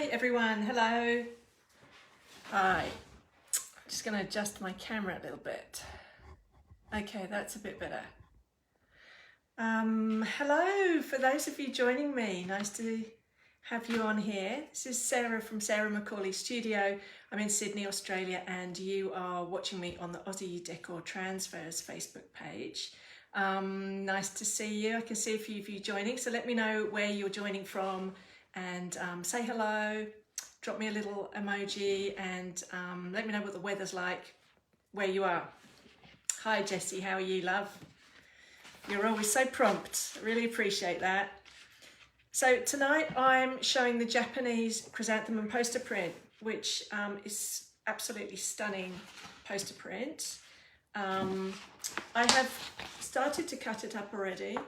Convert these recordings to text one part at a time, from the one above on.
Hi everyone, hello. Hi, I'm just going to adjust my camera a little bit. Okay, that's a bit better. Hello, for those of you joining me, nice to have you on here. This is Sarah from Sarah Macaulay Studio. I'm in Sydney, Australia, and you are watching me on the Aussie Decor Transfers Facebook page. Nice to see you. I can see a few of you joining, so let me know where you're joining from and say hello, drop me a little emoji, and let me know what the weather's like where you are. Hi Jessie, how are you, love? You're always so prompt, I really appreciate that. So tonight I'm showing the Japanese Chrysanthemum poster print, which is absolutely stunning poster print. I have started to cut it up already.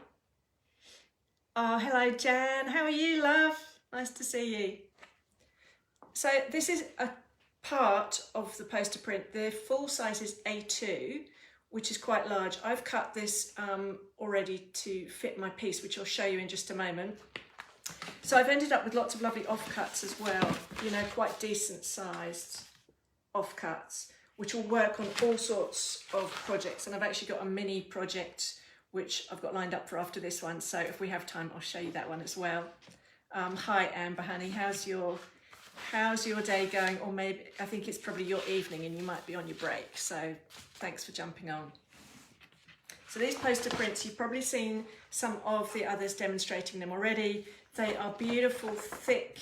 Oh, hello Jan, how are you, love? Nice to see you. So this is a part of the poster print. The full size is A2, which is quite large. I've cut this already to fit my piece, which I'll show you in just a moment. So I've ended up with lots of lovely offcuts as well, you know, quite decent sized offcuts, which will work on all sorts of projects. And I've actually got a mini project which I've got lined up for after this one. So if we have time, I'll show you that one as well. Hi Amber honey, how's your day going? Or maybe, I think it's probably your evening and you might be on your break. So thanks for jumping on. So these poster prints, you've probably seen some of the others demonstrating them already. They are beautiful, thick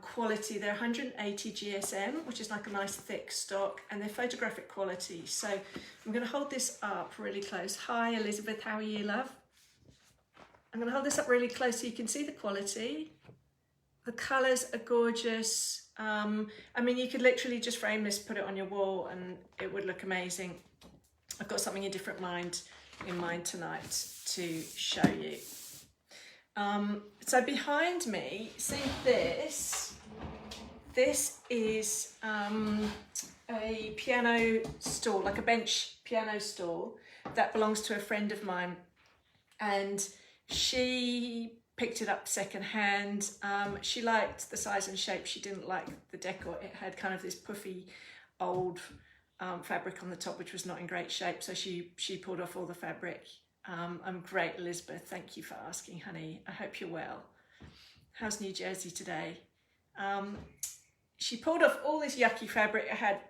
quality. They're 180 GSM, which is like a nice thick stock, and they're photographic quality. So I'm going to hold this up really close. Hi Elizabeth, how are you, love? I'm going to hold this up really close so you can see the quality. The colours are gorgeous. I mean, you could literally just frame this, put it on your wall, and it would look amazing. I've got something in mind tonight to show you. So behind me, see this is a piano stool, like a bench piano stool that belongs to a friend of mine, and she picked it up secondhand. She liked the size and shape. She didn't like the decor. It had kind of this puffy old fabric on the top, which was not in great shape. So she pulled off all the fabric. I'm great, Elizabeth. Thank you for asking, honey. I hope you're well. How's New Jersey today? She pulled off all this yucky fabric. It had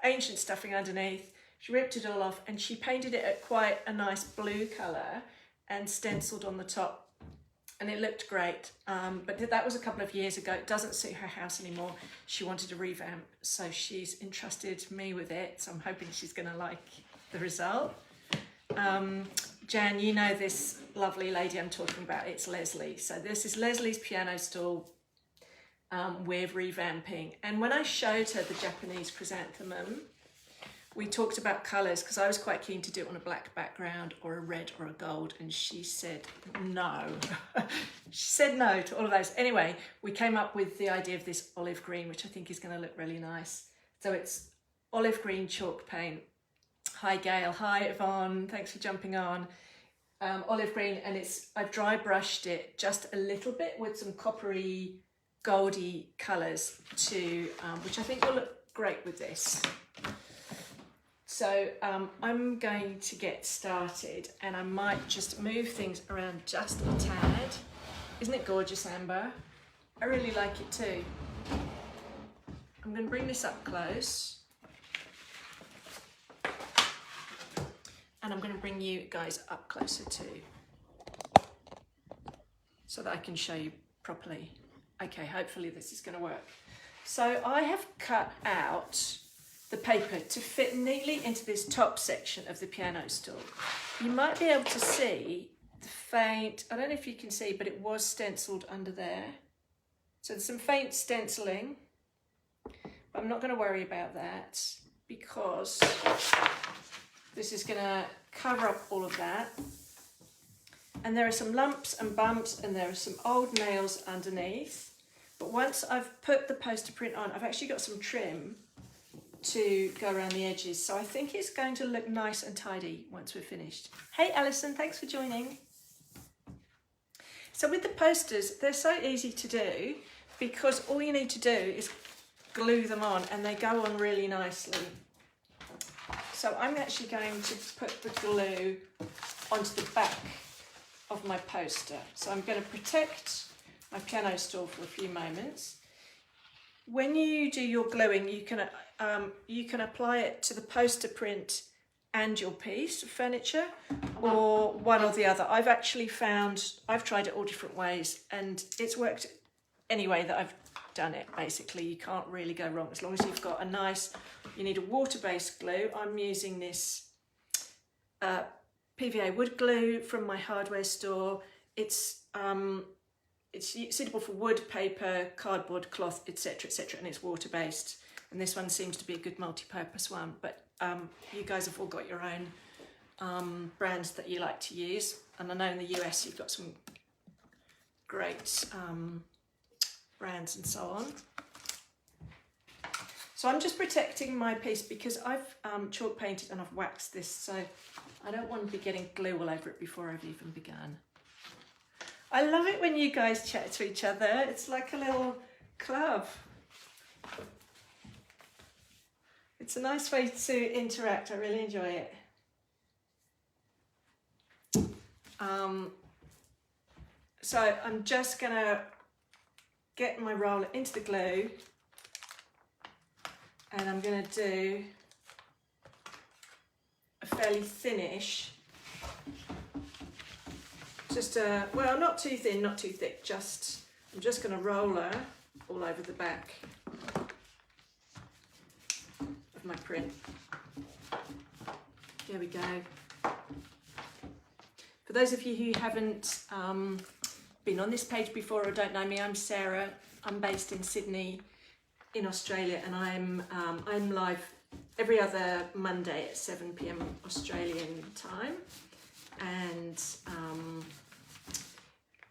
ancient stuffing underneath. She ripped it all off and she painted it at quite a nice blue colour and stenciled on the top, and it looked great. But that was a couple of years ago. It doesn't suit her house anymore. She wanted a revamp, so she's entrusted me with it. So I'm hoping she's going to like the result. Jan, you know this lovely lady I'm talking about. It's Leslie. So this is Leslie's piano stool we're revamping. And when I showed her the Japanese Chrysanthemum, we talked about colours because I was quite keen to do it on a black background or a red or a gold, and she said no. She said no to all of those. Anyway, we came up with the idea of this olive green, which I think is going to look really nice. So it's olive green chalk paint. Hi Gail, hi Yvonne, thanks for jumping on. Olive green, and I've dry brushed it just a little bit with some coppery, goldy colours to, which I think will look great with this. So I'm going to get started, and I might just move things around just a tad. Isn't it gorgeous, Amber? I really like it too. I'm going to bring this up close. And I'm going to bring you guys up closer too, so that I can show you properly. Okay, hopefully this is going to work. So I have cut out the paper to fit neatly into this top section of the piano stool. You might be able to see the faint, I don't know if you can see, but it was stenciled under there. So there's some faint stenciling, but I'm not going to worry about that because this is going to cover up all of that. And there are some lumps and bumps, and there are some old nails underneath. But once I've put the poster print on, I've actually got some trim to go around the edges. So I think it's going to look nice and tidy once we're finished. Hey Alison, thanks for joining. So with the posters, they're so easy to do. because all you need to do is glue them on and they go on really nicely. So I'm actually going to put the glue onto the back of my poster. So I'm going to protect my piano stool for a few moments. When you do your gluing, you can apply it to the poster print and your piece of furniture, or one or the other. I've actually found, I've tried it all different ways and it's worked any way that I've done it. Basically, you can't really go wrong as long as you've got a nice, you need a water-based glue. I'm using this PVA wood glue from my hardware store. It's suitable for wood, paper, cardboard, cloth, etc., etc., and it's water-based. And this one seems to be a good multi-purpose one, but you guys have all got your own brands that you like to use. And I know in the US you've got some great brands and so on. So I'm just protecting my piece because I've chalk painted and I've waxed this, so I don't want to be getting glue all over it before I've even begun. I love it when you guys chat to each other. It's like a little club. It's a nice way to interact. I really enjoy it. So I'm just gonna get my roller into the glue and I'm gonna do a fairly thinnish, just a, well, not too thin, not too thick, just, I'm just gonna roller all over the back of my print. There we go. For those of you who haven't been on this page before or don't know me, I'm Sarah. I'm based in Sydney in Australia, and I'm live every other Monday at 7 p.m. Australian time, and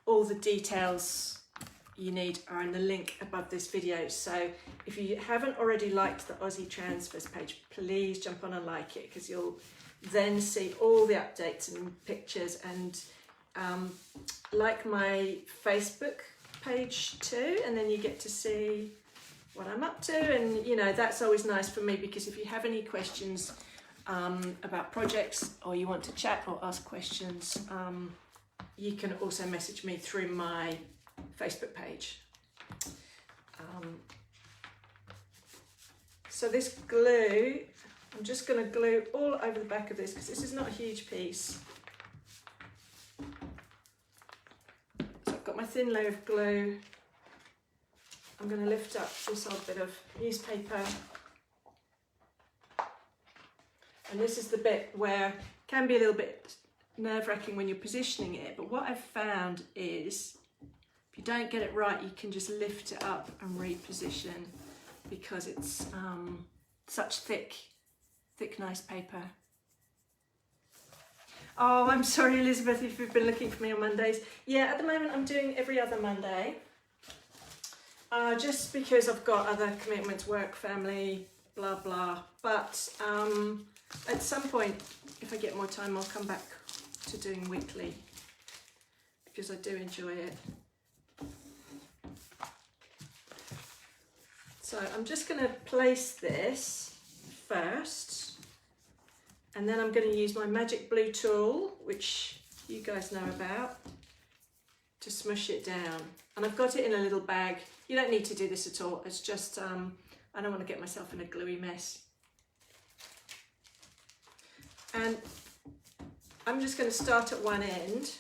all the details you need are in the link above this video. So if you haven't already liked the Aussie Transfers page, please jump on and like it, because you'll then see all the updates and pictures, and like my Facebook page too, and then you get to see what I'm up to. And you know, that's always nice for me, because if you have any questions about projects, or you want to chat or ask questions, you can also message me through my Facebook page. So this glue, I'm just going to glue all over the back of this, because this is not a huge piece. So I've got my thin layer of glue. I'm going to lift up this old bit of newspaper. And this is the bit where it can be a little bit nerve-wracking when you're positioning it, but what I've found is if you don't get it right, you can just lift it up and reposition, because it's such thick, nice paper. Oh, I'm sorry, Elizabeth, if you've been looking for me on Mondays. Yeah, at the moment I'm doing every other Monday, just because I've got other commitments, work, family, blah, blah. But at some point, if I get more time, I'll come back to doing weekly, because I do enjoy it. So I'm just going to place this first, and then I'm going to use my magic blue tool, which you guys know about, to smush it down. And I've got it in a little bag. You don't need to do this at all. It's just, I don't want to get myself in a gluey mess. And I'm just going to start at one end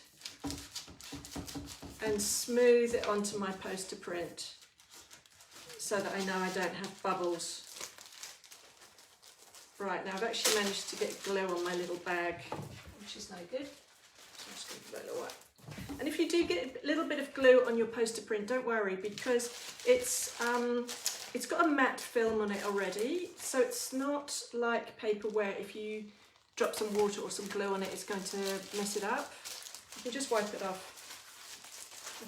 and smooth it onto my poster print, so that I know I don't have bubbles. Right, now I've actually managed to get glue on my little bag, which is no good. So I'm just going to blow it away. And if you do get a little bit of glue on your poster print, don't worry, because it's got a matte film on it already, so it's not like paper where if you drop some water or some glue on it, it's going to mess it up. You can just wipe it off.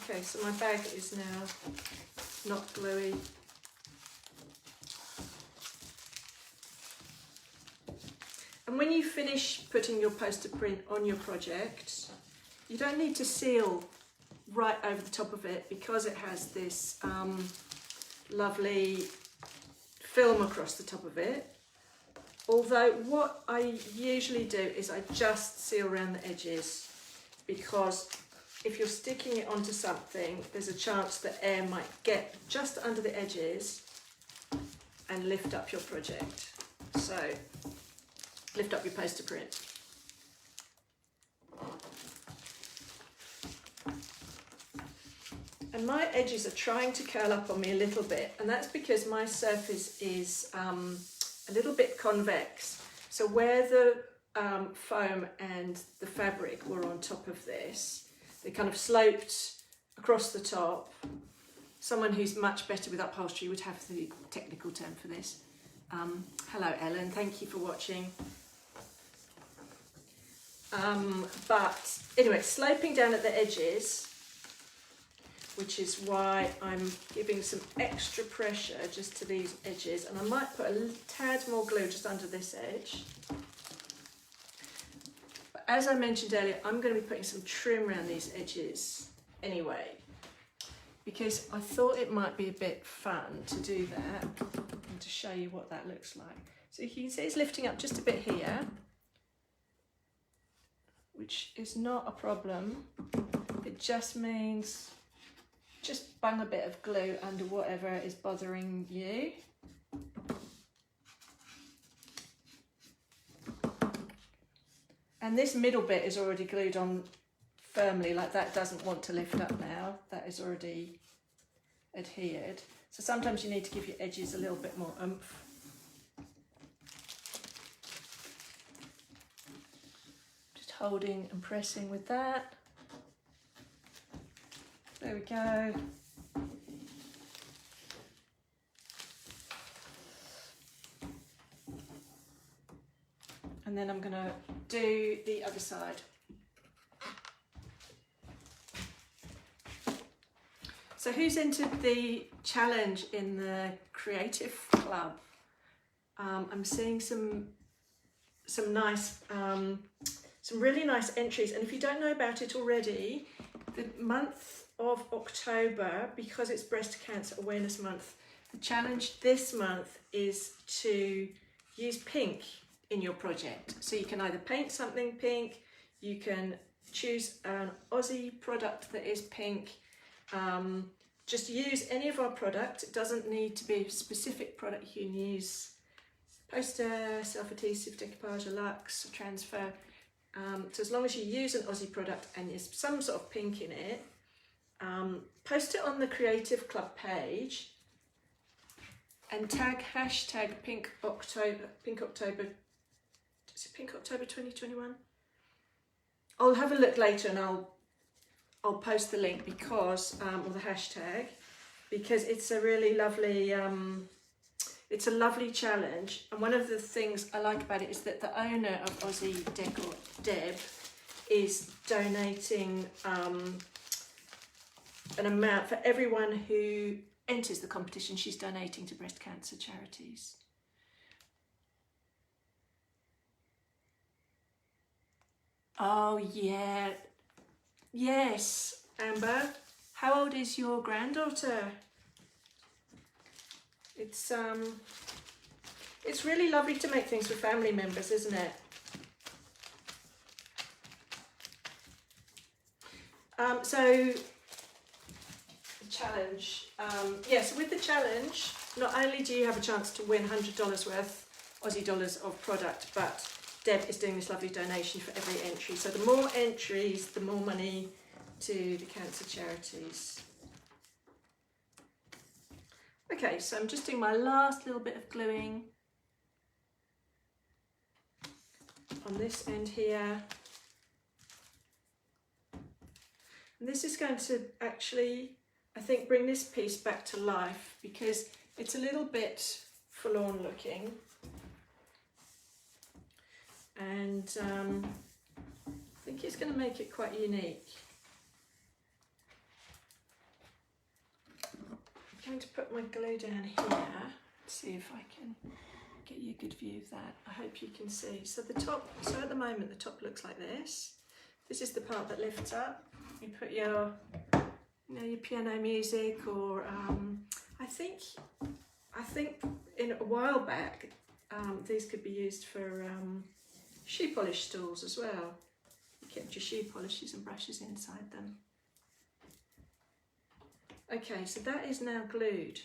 Okay, so my bag is now not gluey. And when you finish putting your poster print on your project, you don't need to seal right over the top of it because it has this lovely film across the top of it. Although what I usually do is I just seal around the edges, because if you're sticking it onto something, there's a chance that air might get just under the edges and lift up your project. So lift up your poster print. And my edges are trying to curl up on me a little bit, and that's because my surface is a little bit convex. So where the foam and the fabric were on top of this, they kind of sloped across the top. Someone who's much better with upholstery would have the technical term for this. Hello Ellen, thank you for watching. But anyway, sloping down at the edges, which is why I'm giving some extra pressure just to these edges, and I might put a tad more glue just under this edge. But as I mentioned earlier, I'm going to be putting some trim around these edges anyway, because I thought it might be a bit fun to do that and to show you what that looks like. So you can see it's lifting up just a bit here, which is not a problem. It just means just bung a bit of glue under whatever is bothering you. And this middle bit is already glued on firmly, like that doesn't want to lift up now. That is already adhered. So sometimes you need to give your edges a little bit more oomph. Just holding and pressing with that. There we go. And then I'm going to do the other side. So who's entered the challenge in the Creative Club? I'm seeing some nice, some really nice entries. And if you don't know about it already, the month of October, because it's Breast Cancer Awareness Month, the challenge this month is to use pink in your project. So you can either paint something pink, you can choose an Aussie product that is pink, just use any of our products. It doesn't need to be a specific product. You can use poster, self-adhesive, decoupage, or luxe, or transfer. So as long as you use an Aussie product and there's some sort of pink in it, post it on the Creative Club page and tag hashtag Pink October. Is it Pink October 2021? I'll have a look later and I'll post the link because or the hashtag, because it's a really lovely it's a lovely challenge. And one of the things I like about it is that the owner of Aussie Decor, Deb, is donating an amount for everyone who enters the competition. She's donating to breast cancer charities. Oh yeah, yes, Amber. How old is your granddaughter? It's really lovely to make things for family members, isn't it? So the challenge, yes, with the challenge, not only do you have a chance to win $100 worth Aussie dollars of product, but Deb is doing this lovely donation for every entry. So the more entries, the more money to the cancer charities. Okay, so I'm just doing my last little bit of gluing on this end here. And this is going to actually, I think, bring this piece back to life because it's a little bit forlorn looking. And I think it's going to make it quite unique. I'm going to put my glue down here, see if I can get you a good view of that. I hope you can see. So the top, so at the moment the top looks like this. This is the part that lifts up. You put your you know, your piano music, or I think in a while back these could be used for shoe polish stools as well. You kept your shoe polishes and brushes inside them. Okay, so that is now glued.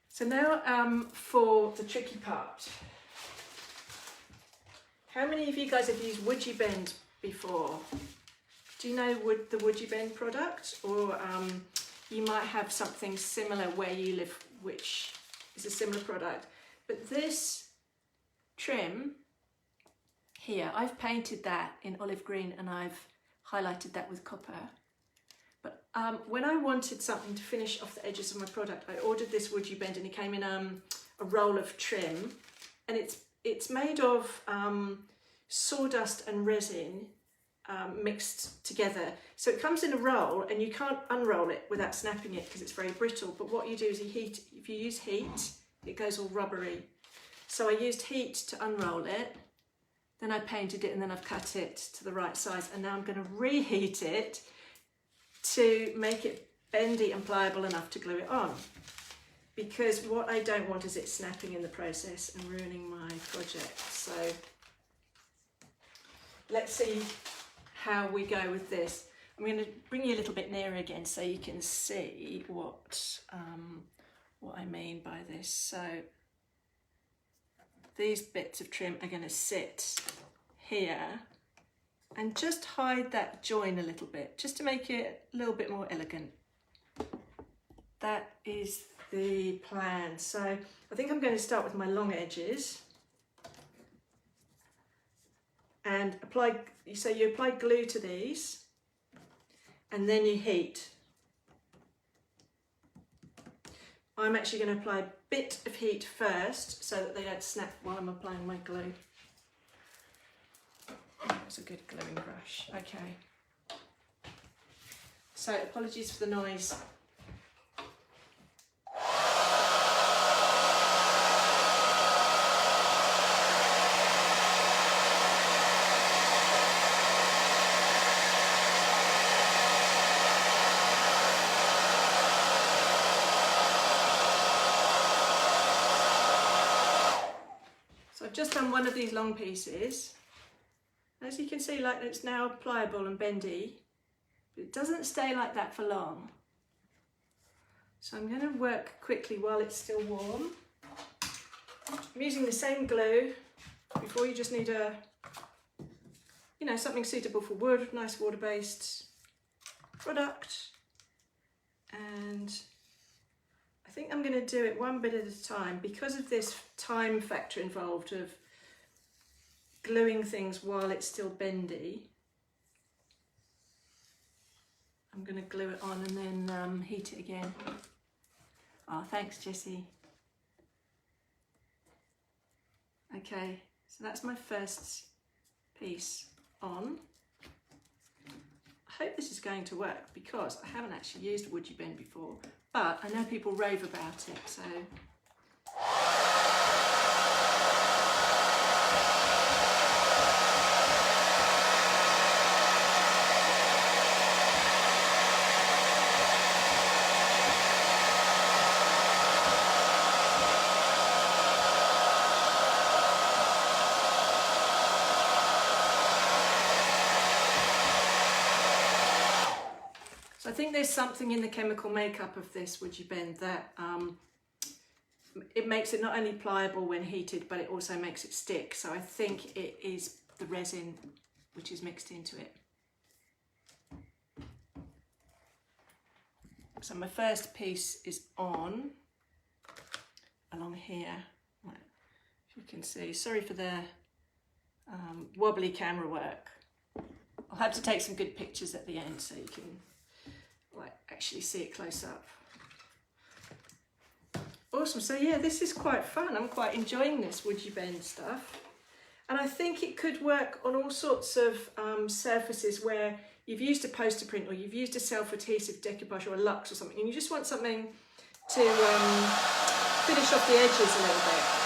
So now for the tricky part. How many of you guys have used WoodUbend before? Do you know the WoodUbend product? Or you might have something similar where you live, which is a similar product. But this trim here, I've painted that in olive green and I've highlighted that with copper. But when I wanted something to finish off the edges of my product, I ordered this WoodUbend, and it came in a roll of trim, and it's made of sawdust and resin mixed together. So it comes in a roll, and you can't unroll it without snapping it because it's very brittle. But what you do is if you use heat, it goes all rubbery. So I used heat to unroll it, then I painted it, and then I've cut it to the right size, and now I'm going to reheat it to make it bendy and pliable enough to glue it on. Because what I don't want is it snapping in the process and ruining my project. So let's see how we go with this. I'm going to bring you a little bit nearer again so you can see what I mean by this. So these bits of trim are going to sit here and just hide that join a little bit, just to make it a little bit more elegant. That is the plan. So I think I'm going to start with my long edges and apply. So you apply glue to these and then you heat. I'm actually going to apply a bit of heat first so that they don't snap while I'm applying my glue. That's a good gluing brush. Okay. So apologies for the noise. So I've just done one of these long pieces. As you can see, like, it's now pliable and bendy, but it doesn't stay like that for long. So I'm going to work quickly while it's still warm. I'm using the same glue. Before, you just need something suitable for wood, nice water-based product. And I think I'm going to do it one bit at a time because of this time factor involved of gluing things while it's still bendy. I'm going to glue it on and then heat it again. Oh, thanks, Jessie. Okay, so that's my first piece on. I hope this is going to work because I haven't actually used WoodUbend before, but I know people rave about it, so. I think there's something in the chemical makeup of this WoodUbend that it makes it not only pliable when heated, but it also makes it stick. So I think it is the resin which is mixed into it. So my first piece is on along here. Right, if you can see, sorry for the wobbly camera work. I'll have to take some good pictures at the end so you can actually see it close up. Awesome. So yeah, this is quite fun. I'm quite enjoying this WoodUbend stuff, and I think it could work on all sorts of surfaces where you've used a poster print or you've used a self-adhesive decoupage or a luxe or something, and you just want something to finish off the edges a little bit.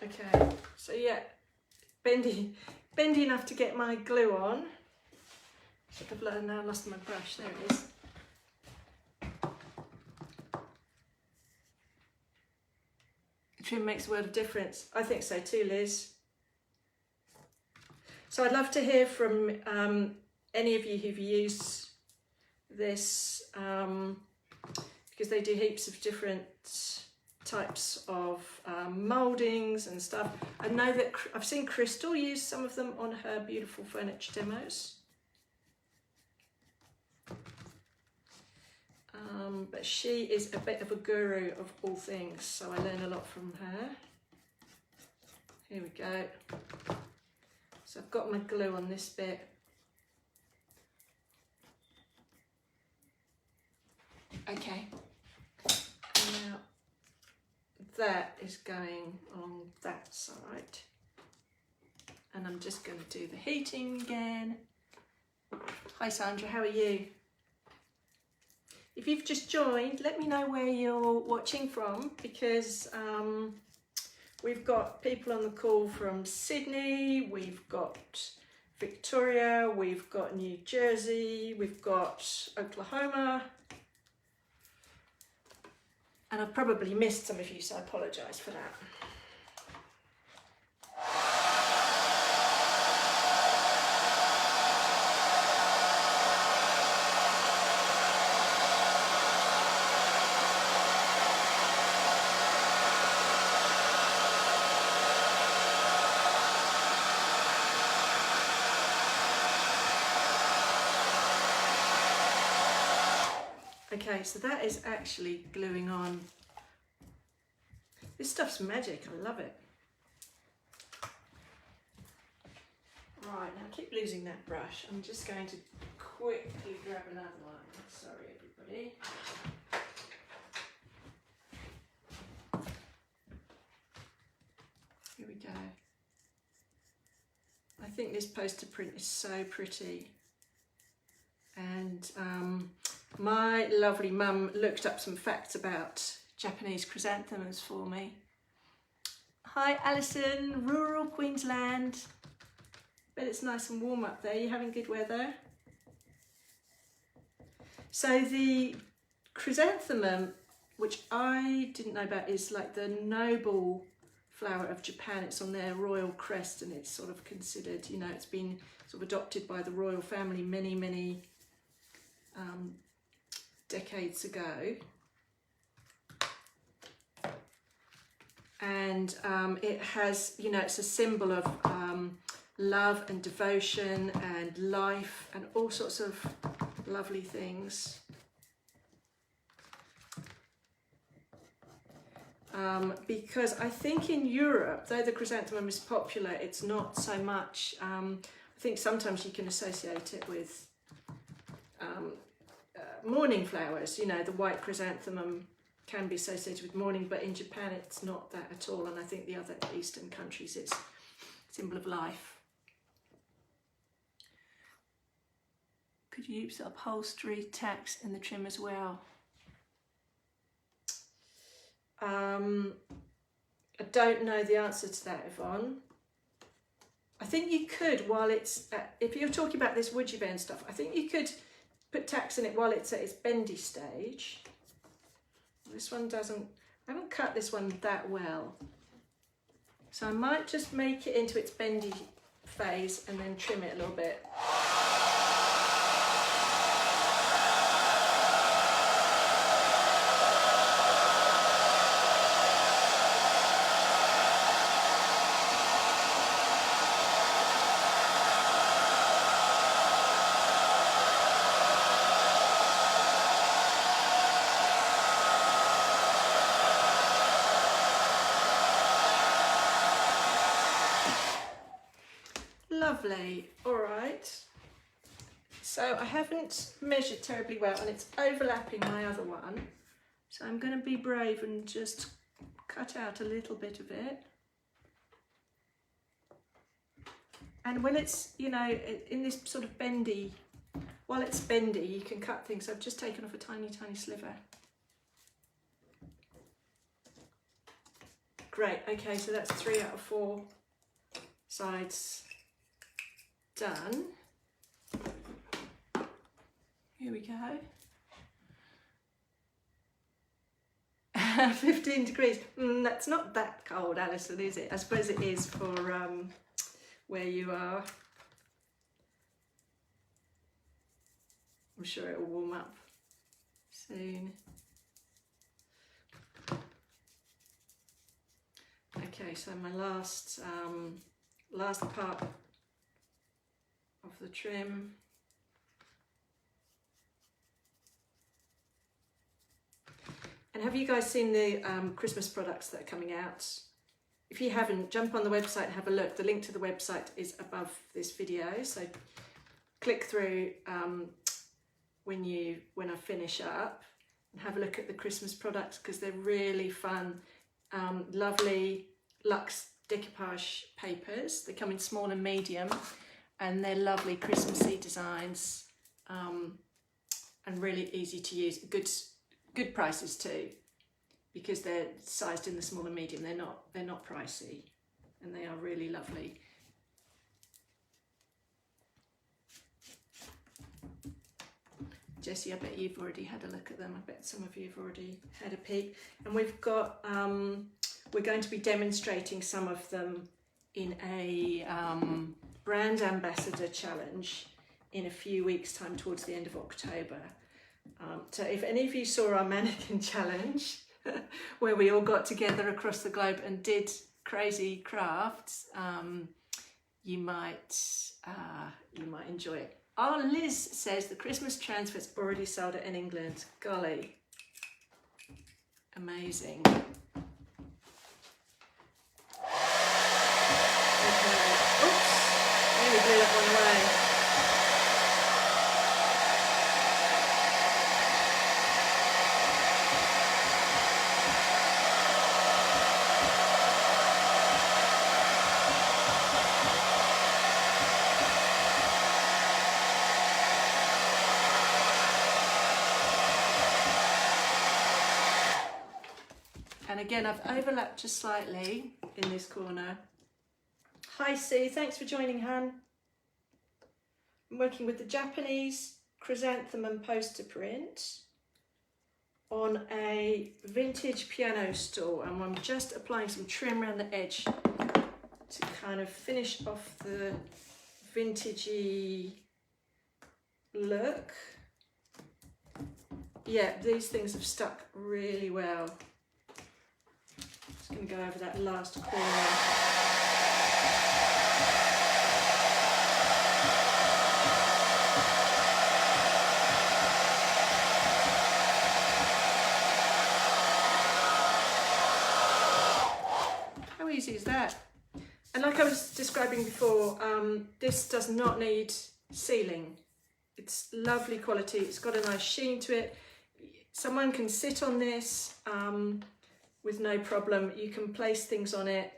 Okay, so yeah, bendy enough to get my glue on. Should have now lost my brush, there it is. The trim makes a world of difference. I think so too, Liz. So I'd love to hear from any of you who've used this, because they do heaps of different types of mouldings and stuff. I know that I've seen Crystal use some of them on her beautiful furniture demos. But she is a bit of a guru of all things, so I learn a lot from her. Here we go. So I've got my glue on this bit. Okay. Now that is going on that side. And I'm just going to do the heating again. Hi Sandra, how are you? If you've just joined, let me know where you're watching from, because we've got people on the call from Sydney, we've got Victoria, we've got New Jersey, we've got Oklahoma, and I've probably missed some of you, so I apologise for that. Okay, so that is actually gluing on. This stuff's magic, I love it. Right, now I keep losing that brush. I'm just going to quickly grab another one. Sorry, everybody. Here we go. I think this poster print is so pretty. And my lovely mum looked up some facts about Japanese chrysanthemums for me. Hi Alison, rural Queensland. Bet it's nice and warm up there. You having good weather? So the chrysanthemum, which I didn't know about, is like the noble flower of Japan. It's on their royal crest, and it's sort of considered, you know, it's been sort of adopted by the royal family many decades ago. And it has, you know, it's a symbol of love and devotion and life and all sorts of lovely things. Because I think in Europe, though the chrysanthemum is popular, it's not so much, I think sometimes you can associate it with mourning flowers. You know, the white chrysanthemum can be associated with mourning, but in Japan it's not that at all, and I think the other Eastern countries it's a symbol of life. Could you use the upholstery tacks in the trim as well? I don't know the answer to that, Yvonne. I think you could, while it's, if you're talking about this WoodUbend stuff, I think you could put tacks in it while it's at its bendy stage. This one doesn't, I haven't cut this one that well. So I might just make it into its bendy phase and then trim it a little bit. Lovely, all right. So I haven't measured terribly well and it's overlapping my other one. So I'm going to be brave and just cut out a little bit of it. And when it's, you know, in this sort of bendy, while it's bendy, you can cut things. So I've just taken off a tiny, tiny sliver. Great, okay, so that's 3 out of 4 sides done. Here we go. 15 degrees. That's not that cold, Alison, is it? I suppose it is for where you are. I'm sure it will warm up soon. Okay, so my last part of the trim. And have you guys seen the Christmas products that are coming out? If you haven't, jump on the website and have a look. The link to the website is above this video, so click through when I finish up and have a look at the Christmas products, because they're really fun. Lovely luxe decoupage papers. They come in small and medium, and they're lovely Christmassy designs, and really easy to use. Good prices too, because they're sized in the small and medium. They're not pricey, and they are really lovely. Jessie, I bet you've already had a look at them. I bet some of you have already had a peek. And we've got, we're going to be demonstrating some of them in a brand ambassador challenge in a few weeks' time, towards the end of October. So if any of you saw our mannequin challenge, where we all got together across the globe and did crazy crafts, you might enjoy it. Oh, Liz says the Christmas transfer's already sold it in England. Golly, amazing. Okay. Oops, nearly blew that one away. And again, I've overlapped just slightly in this corner. Hi Sue, thanks for joining, Han. I'm working with the Japanese Chrysanthemum poster print on a vintage piano stool, and I'm just applying some trim around the edge to kind of finish off the vintagey look. Yeah, these things have stuck really well. Going to go over that last corner. How easy is that? And like I was describing before, this does not need sealing. It's lovely quality. It's got a nice sheen to it. Someone can sit on this with no problem. You can place things on it.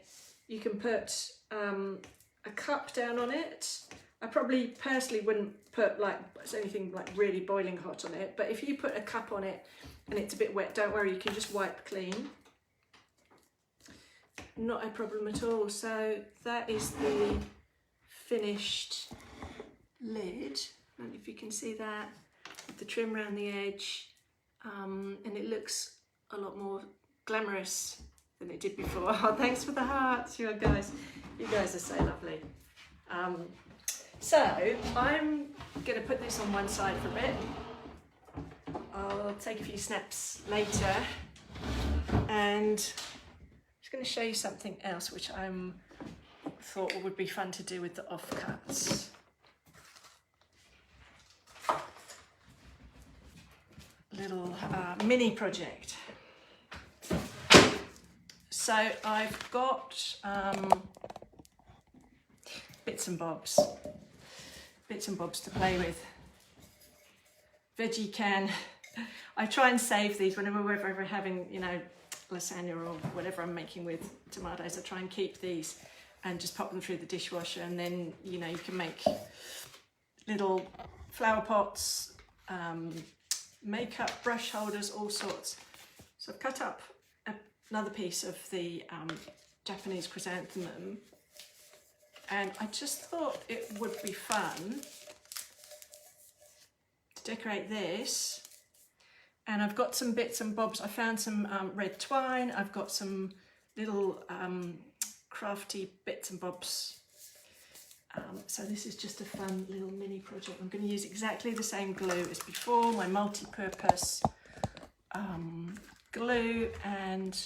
You can put a cup down on it. I probably personally wouldn't put anything like really boiling hot on it, but if you put a cup on it and it's a bit wet, don't worry, you can just wipe clean. Not a problem at all. So that is the finished lid. I don't know if you can see that, with the trim around the edge, and it looks a lot more glamorous than it did before. Oh, thanks for the hearts, you guys are so lovely. So I'm gonna put this on one side for a bit. I'll take a few snaps later, and I'm just going to show you something else which I thought would be fun to do with the offcuts. Little mini project. So I've got bits and bobs to play with. Veggie can. I try and save these whenever we're ever having, lasagna or whatever I'm making with tomatoes. I try and keep these and just pop them through the dishwasher, and then you can make little flower pots, makeup brush holders, all sorts. So I've cut up a another piece of the Japanese Chrysanthemum, and I just thought it would be fun to decorate this. And I've got some bits and bobs. I found some red twine. I've got some little crafty bits and bobs. So this is just a fun little mini project. I'm going to use exactly the same glue as before, my multi-purpose glue, and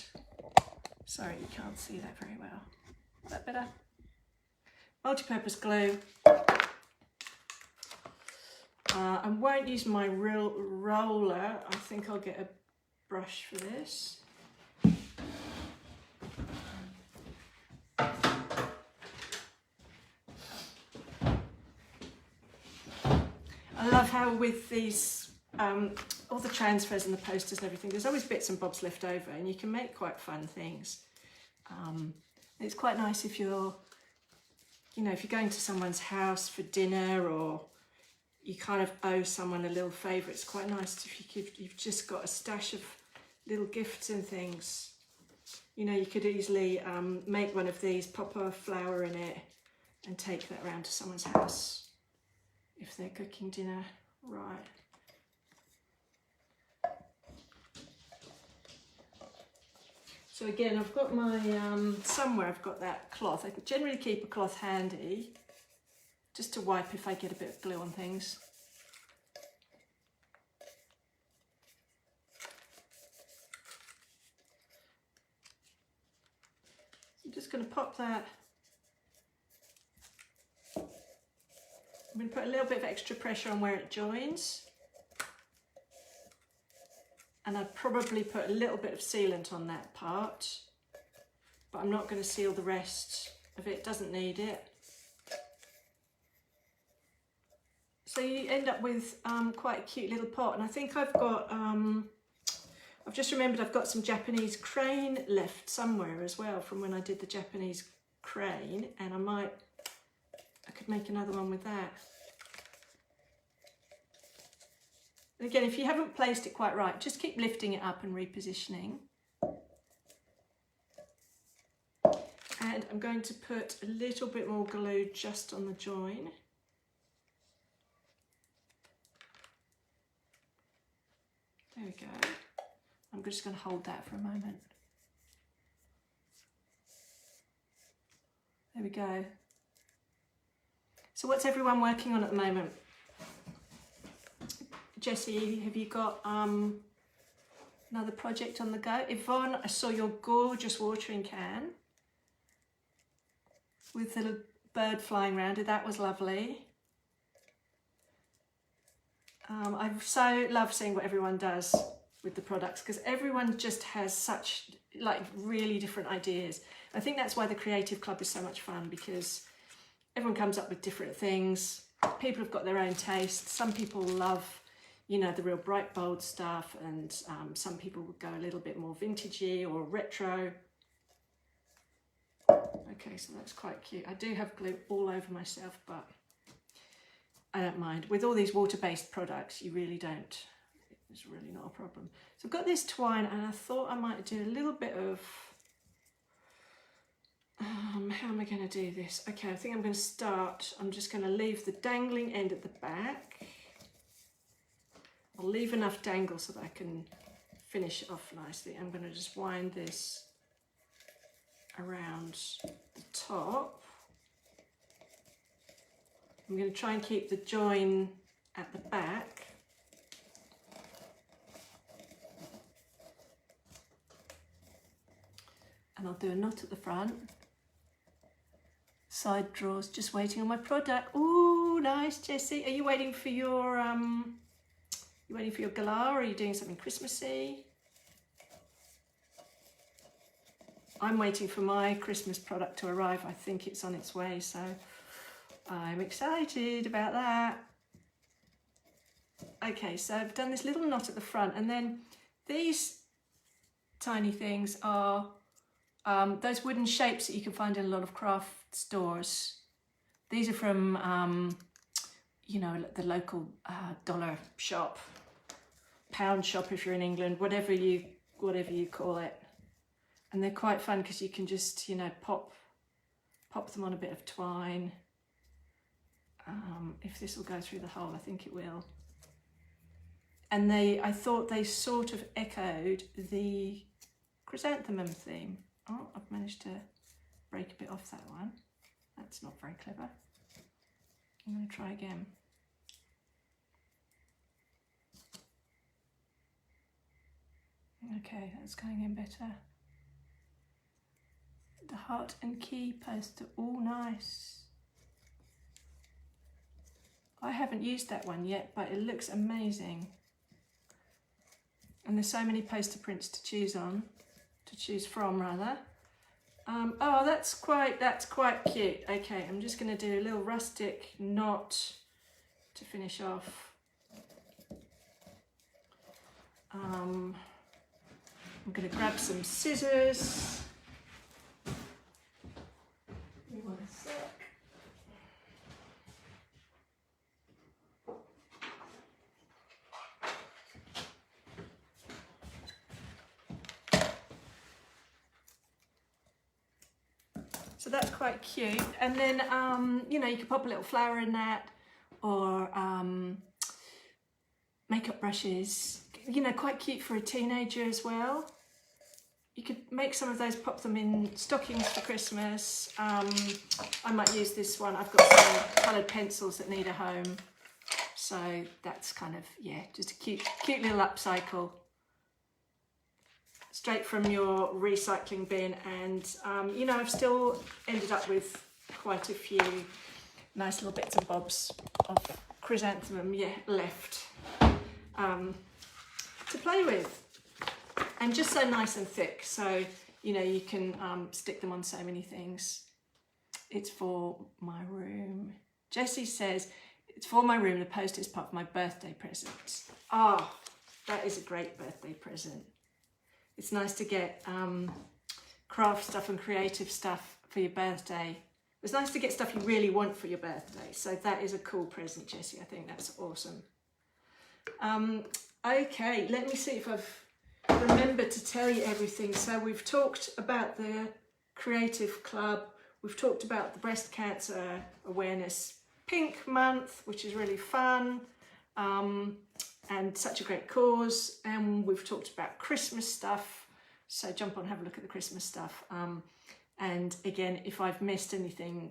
sorry, you can't see that very well. Is that better? Multi-purpose glue. I won't use my real roller. I think I'll get a brush for this. I love how with these, all the transfers and the posters and everything, there's always bits and bobs left over, and you can make quite fun things. It's quite nice if you're, if you're going to someone's house for dinner, or you kind of owe someone a little favour. It's quite nice if you've just got a stash of little gifts and things. You could easily make one of these, pop a flower in it, and take that round to someone's house if they're cooking dinner. Right. So again, I've got my, somewhere I've got that cloth. I generally keep a cloth handy, just to wipe if I get a bit of glue on things. I'm just going to pop that. I'm going to put a little bit of extra pressure on where it joins. And I'd probably put a little bit of sealant on that part, but I'm not going to seal the rest of it, doesn't need it. So you end up with quite a cute little pot, and I think I've got, I've just remembered I've got some Japanese crane left somewhere as well from when I did the Japanese crane, and I could make another one with that. And again, if you haven't placed it quite right, just keep lifting it up and repositioning. And I'm going to put a little bit more glue just on the join. There we go. I'm just going to hold that for a moment. There we go. So what's everyone working on at the moment? Jessie, have you got another project on the go? Yvonne, I saw your gorgeous watering can with the bird flying around it. That was lovely. I so love seeing what everyone does with the products, because everyone just has such really different ideas. I think that's why the Creative Club is so much fun, because everyone comes up with different things. People have got their own taste. Some people love, the real bright, bold stuff, and some people would go a little bit more vintagey or retro. Okay, so that's quite cute. I do have glue all over myself, but I don't mind. With all these water-based products, you really don't. It's really not a problem. So I've got this twine, and I thought I might do a little bit of, how am I going to do this? Okay, I think I'm going to start. I'm just going to leave the dangling end at the back. I'll leave enough dangle so that I can finish it off nicely. I'm going to just wind this around the top. I'm going to try and keep the join at the back. And I'll do a knot at the front. Side drawers, just waiting on my product. Ooh, nice, Jessie. Are you waiting for your galah, or are you doing something Christmassy? I'm waiting for my Christmas product to arrive. I think it's on its way, so I'm excited about that. Okay, so I've done this little knot at the front, and then these tiny things are those wooden shapes that you can find in a lot of craft stores. These are from, the local dollar shop, pound shop if you're in England, whatever you call it. And they're quite fun because you can just, you know, pop them on a bit of twine. If this will go through the hole, I think it will. And I thought they sort of echoed the chrysanthemum theme. Oh, I've managed to break a bit off that one. That's not very clever. I'm going to try again. Okay, that's going in better. The heart and key posts are all nice. I haven't used that one yet, but it looks amazing. And there's so many poster prints to choose from rather. Oh, that's quite cute. Okay, I'm just going to do a little rustic knot to finish off. I'm going to grab some scissors. Give me one sec. So that's quite cute. And then, you know, you could pop a little flower in that, or makeup brushes, you know, quite cute for a teenager as well. You could make some of those, pop them in stockings for Christmas. I might use this one. I've got some coloured pencils that need a home. So that's kind of, yeah, just a cute little upcycle. Straight from your recycling bin. And, you know, I've still ended up with quite a few nice little bits and bobs of chrysanthemum, yeah, left to play with. And just so nice and thick, so, you know, you can stick them on so many things. It's for my room. Jessie says, it's for my room, the poster is part of my birthday present. Ah, that is a great birthday present. It's nice to get craft stuff and creative stuff for your birthday. It's nice to get stuff you really want for your birthday. So that is a cool present, Jessie. I think that's awesome. Okay, let me see if I've remembered to tell you everything. So we've talked about the Creative Club. We've talked about the Breast Cancer Awareness Pink Month, which is really fun. And such a great cause. And we've talked about Christmas stuff, so jump on and have a look at the Christmas stuff. And again, if I've missed anything,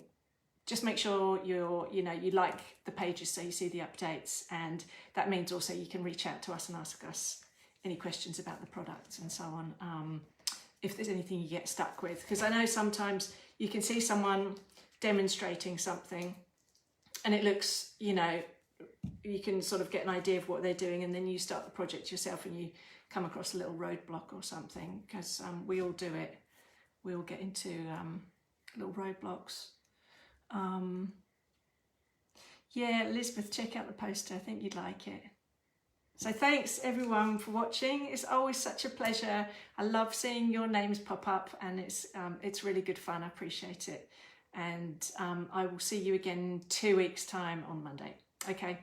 just make sure you like the pages so you see the updates, and that means also you can reach out to us and ask us any questions about the products and so on, if there's anything you get stuck with, because I know sometimes you can see someone demonstrating something and it looks, you know, you can sort of get an idea of what they're doing, and then you start the project yourself and you come across a little roadblock or something, because we all do it. We all get into little roadblocks. Yeah, Elizabeth, check out the poster. I think you'd like it. So thanks everyone for watching. It's always such a pleasure. I love seeing your names pop up, and it's really good fun. I appreciate it. And I will see you again in 2 weeks' time on Monday. Okay,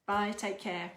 bye, take care.